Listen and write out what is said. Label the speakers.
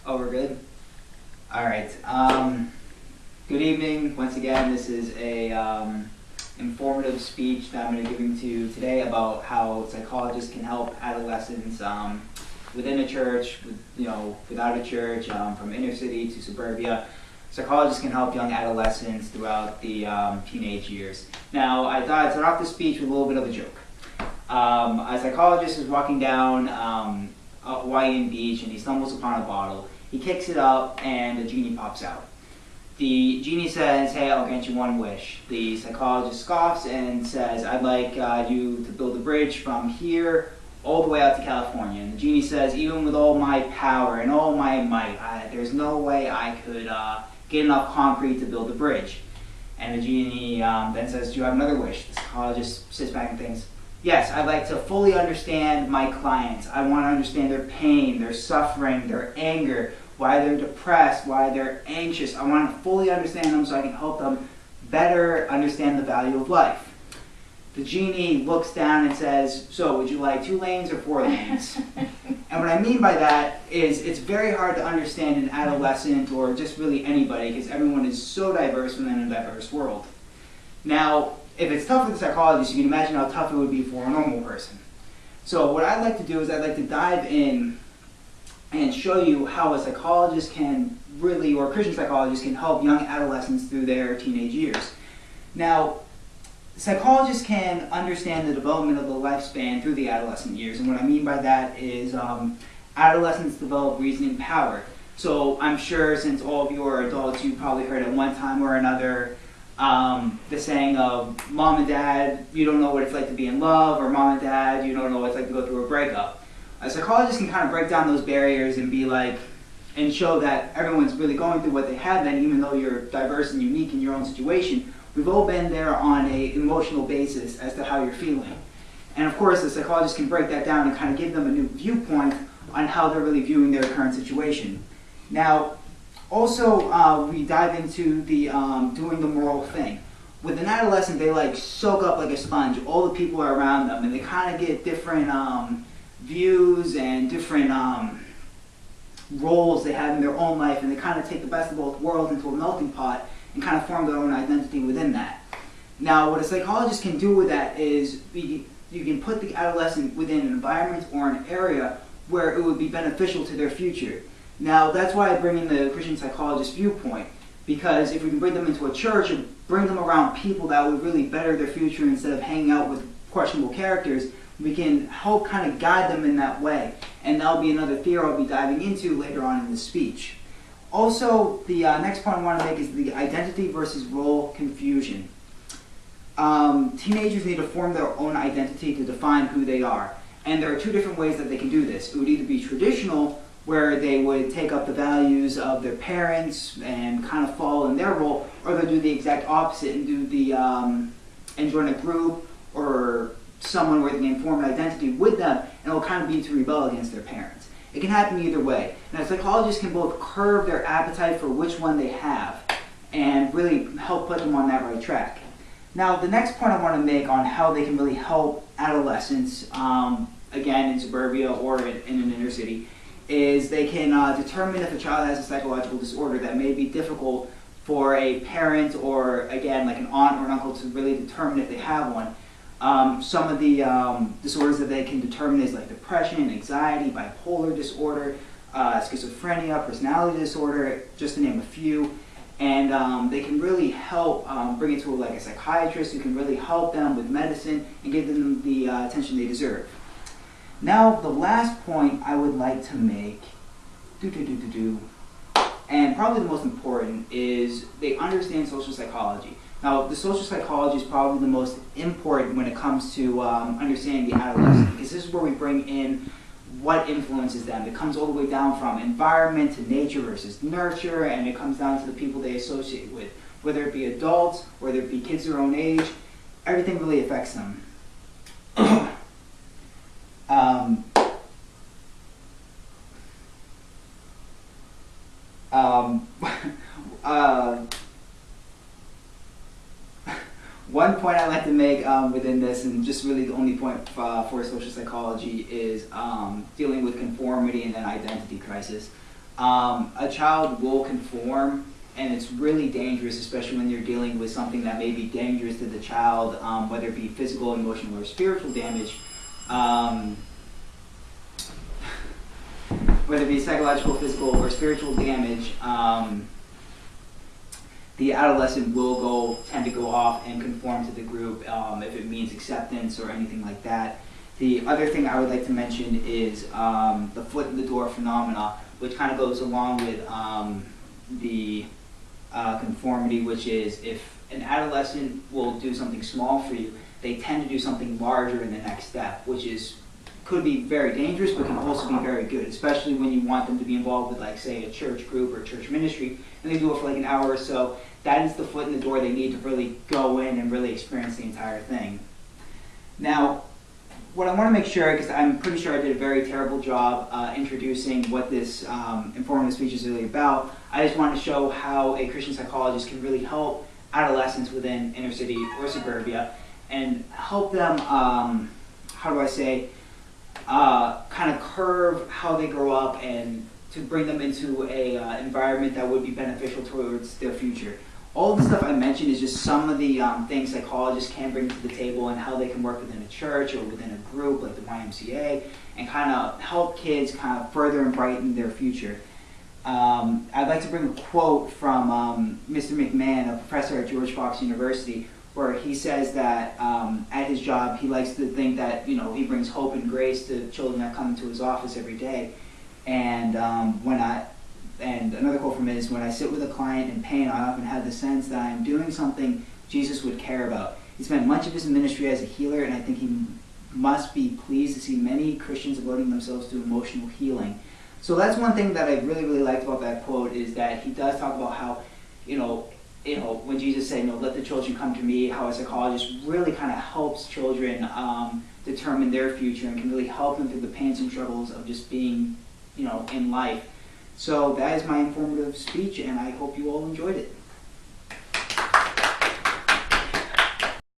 Speaker 1: Oh, we're good? All right. Good evening. Once again, this is a informative speech that I'm going to give to you today about how psychologists can help adolescents within a church, without a church, from inner city to suburbia. Psychologists can help young adolescents throughout the teenage years. Now, I thought I'd start off this speech with a little bit of a joke. A psychologist is walking down Hawaiian Beach and he stumbles upon a bottle. He kicks it up and a genie pops out. The genie says, "Hey, I'll grant you one wish." The psychologist scoffs and says, "I'd like you to build a bridge from here all the way out to California." And the genie says, "Even with all my power and all my might, there's no way I could get enough concrete to build a bridge." And the genie then says, "Do you have another wish?" The psychologist sits back and thinks, "Yes, I'd like to fully understand my clients. I want to understand their pain, their suffering, their anger, why they're depressed, why they're anxious. I want to fully understand them so I can help them better understand the value of life." The genie looks down and says, "So, would you like 2 lanes or 4 lanes?" And what I mean by that is it's very hard to understand an adolescent or just really anybody because everyone is so diverse within a diverse world. Now, if it's tough for the psychologist, you can imagine how tough it would be for a normal person. So what I'd like to do is I'd like to dive in and show you how a psychologist can really, or a Christian psychologist can help young adolescents through their teenage years. Now, psychologists can understand the development of the lifespan through the adolescent years, and what I mean by that is adolescents develop reasoning power. So I'm sure since all of you are adults, you probably heard at one time or another the saying of, "Mom and Dad, you don't know what it's like to be in love," or "Mom and Dad, you don't know what it's like to go through a breakup." A psychologist can kind of break down those barriers and be like, and show that everyone's really going through what they have, and even though you're diverse and unique in your own situation, we've all been there on an emotional basis as to how you're feeling. And of course, the psychologist can break that down and kind of give them a new viewpoint on how they're really viewing their current situation. Now, also, we dive into the doing the moral thing. With an adolescent, they like soak up like a sponge. All the people are around them, and they kind of get different views and different roles they have in their own life, and they kind of take the best of both worlds into a melting pot and kind of form their own identity within that. Now, what a psychologist can do with that is you can put the adolescent within an environment or an area where it would be beneficial to their future. Now, that's why I bring in the Christian psychologist viewpoint, because if we can bring them into a church and bring them around people that would really better their future instead of hanging out with questionable characters, we can help kind of guide them in that way. And that'll be another theory I'll be diving into later on in the speech. Also, the next point I want to make is the identity versus role confusion. Teenagers need to form their own identity to define who they are. And there are 2 different ways that they can do this. It would either be traditional, where they would take up the values of their parents and kind of follow in their role, or they'll do the exact opposite and do the and join a group or someone where they can form an identity with them, and it'll kind of be to rebel against their parents. It can happen either way. Now, psychologists can both curb their appetite for which one they have and really help put them on that right track. Now, the next point I want to make on how they can really help adolescents, again in suburbia or in an inner city, is they can determine if a child has a psychological disorder that may be difficult for a parent or, again, like an aunt or an uncle to really determine if they have one. Some of the disorders that they can determine is like depression, anxiety, bipolar disorder, schizophrenia, personality disorder, just to name a few. And they can really help bring it to like a psychiatrist who can really help them with medicine and give them the attention they deserve. Now, the last point I would like to make, and probably the most important, is they understand social psychology. Now, the social psychology is probably the most important when it comes to understanding the adolescent, because this is where we bring in what influences them. It comes all the way down from environment to nature versus nurture, and it comes down to the people they associate with. Whether it be adults, whether it be kids their own age, everything really affects them. One point I like to make within this, and just really the only point for social psychology, is dealing with conformity and then identity crisis. a child will conform, and it's really dangerous, especially when you're dealing with something that may be dangerous to the child, whether it be physical, emotional, or spiritual damage. Whether it be psychological, physical, or spiritual damage, the adolescent will tend to go off and conform to the group if it means acceptance or anything like that. The other thing I would like to mention is the foot in the door phenomena, which kind of goes along with the conformity, which is if an adolescent will do something small for you, they tend to do something larger in the next step, which could be very dangerous, but can also be very good, especially when you want them to be involved with, like, say, a church group or church ministry, and they do it for like an hour or so. That is the foot in the door they need to really go in and really experience the entire thing. Now, what I want to make sure, because I'm pretty sure I did a very terrible job introducing what this informative speech is really about, I just want to show how a Christian psychologist can really help adolescents within inner city or suburbia and help them, how do I say, kind of curve how they grow up and to bring them into a environment that would be beneficial towards their future. All the stuff I mentioned is just some of the things psychologists can bring to the table and how they can work within a church or within a group like the YMCA and kind of help kids kind of further and brighten their future. I'd like to bring a quote from Mr. McMahon, a professor at George Fox University, where he says that at his job he likes to think that he brings hope and grace to children that come into his office every day. And and another quote from him is, "When I sit with a client in pain, I often have the sense that I am doing something Jesus would care about. He spent much of his ministry as a healer, and I think he must be pleased to see many Christians devoting themselves to emotional healing." So that's one thing that I really, really liked about that quote, is that he does talk about how, when Jesus said, let the children come to me, how a psychologist really kind of helps children determine their future and can really help them through the pains and struggles of just being, in life. So that is my informative speech, and I hope you all enjoyed it.